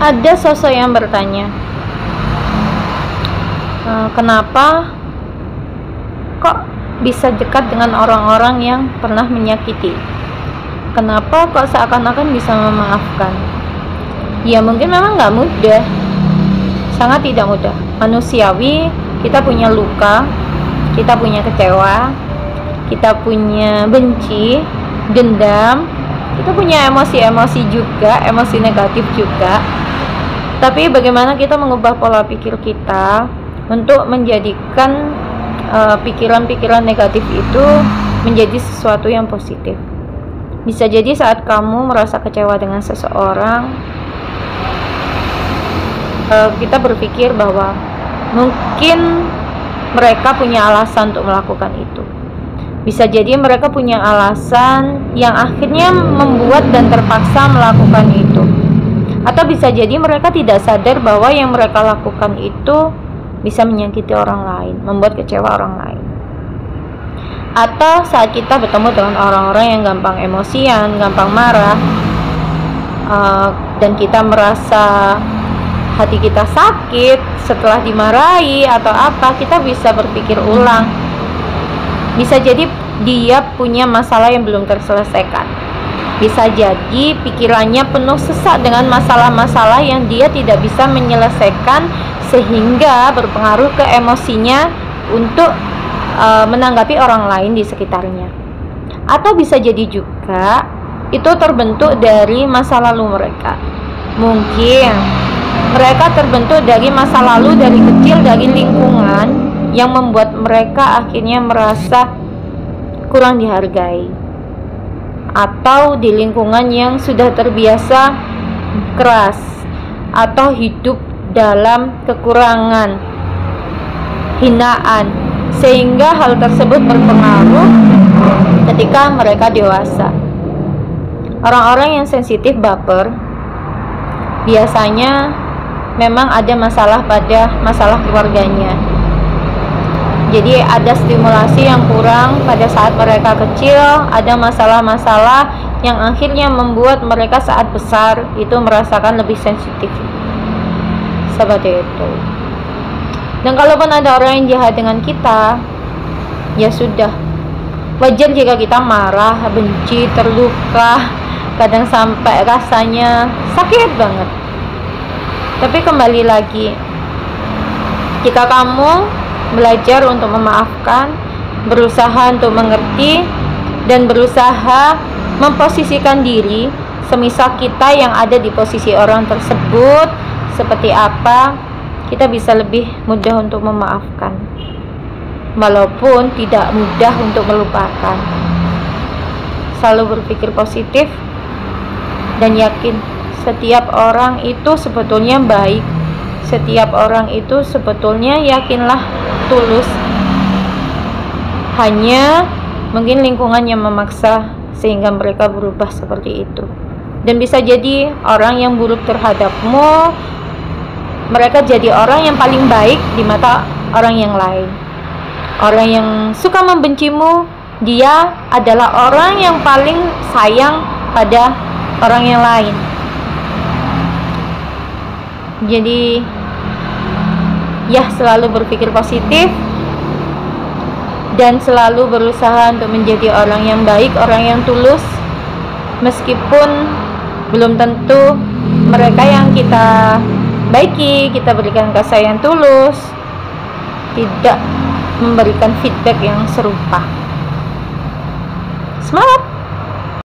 Ada sosok yang bertanya, kenapa kok bisa dekat dengan orang-orang yang pernah menyakiti? Kenapa kok seakan-akan bisa memaafkan? Ya mungkin memang nggak mudah, sangat tidak mudah. Manusiawi, kita punya luka, kita punya kecewa, kita punya benci, dendam, kita punya emosi-emosi juga, emosi negatif juga. Tapi bagaimana kita mengubah pola pikir kita untuk menjadikan pikiran-pikiran negatif itu menjadi sesuatu yang positif. Bisa jadi saat kamu merasa kecewa dengan seseorang, kita berpikir bahwa mungkin mereka punya alasan untuk melakukan itu. Bisa jadi mereka punya alasan yang akhirnya membuat dan terpaksa melakukan itu. Atau bisa jadi mereka tidak sadar bahwa yang mereka lakukan itu bisa menyakiti orang lain, membuat kecewa orang lain. Atau saat kita bertemu dengan orang-orang yang gampang emosian, gampang marah, dan kita merasa hati kita sakit setelah dimarahi atau apa, kita bisa berpikir ulang. Bisa jadi dia punya masalah yang belum terselesaikan. Bisa jadi pikirannya penuh sesak dengan masalah-masalah yang dia tidak bisa menyelesaikan, sehingga berpengaruh ke emosinya untuk menanggapi orang lain di sekitarnya. Atau bisa jadi juga itu terbentuk dari masa lalu mereka. Mungkin mereka terbentuk dari masa lalu, dari kecil, dari lingkungan yang membuat mereka akhirnya merasa kurang dihargai, atau di lingkungan yang sudah terbiasa keras, atau hidup dalam kekurangan, hinaan, sehingga hal tersebut berpengaruh ketika mereka dewasa. Orang-orang yang sensitif baper biasanya memang ada masalah pada masalah keluarganya. Jadi ada stimulasi yang kurang pada saat mereka kecil, ada masalah-masalah yang akhirnya membuat mereka saat besar itu merasakan lebih sensitif. Seperti itu. Dan kalaupun ada orang yang jahat dengan kita, ya sudah, wajar jika kita marah, benci, terluka, kadang sampai rasanya sakit banget. Tapi kembali lagi, jika kamu belajar untuk memaafkan, berusaha untuk mengerti, dan berusaha memposisikan diri semisal kita yang ada di posisi orang tersebut seperti apa, kita bisa lebih mudah untuk memaafkan, walaupun tidak mudah untuk melupakan. Selalu berpikir positif dan yakin setiap orang itu sebetulnya baik, setiap orang itu sebetulnya yakinlah tulus. Hanya mungkin lingkungan yang memaksa sehingga mereka berubah seperti itu. Dan bisa jadi orang yang buruk terhadapmu, mereka jadi orang yang paling baik di mata orang yang lain. Orang yang suka membencimu, dia adalah orang yang paling sayang pada orang yang lain. Jadi ya, selalu berpikir positif dan selalu berusaha untuk menjadi orang yang baik, orang yang tulus, meskipun belum tentu mereka yang kita baiki, kita berikan kasih yang tulus, tidak memberikan feedback yang serupa. Semangat!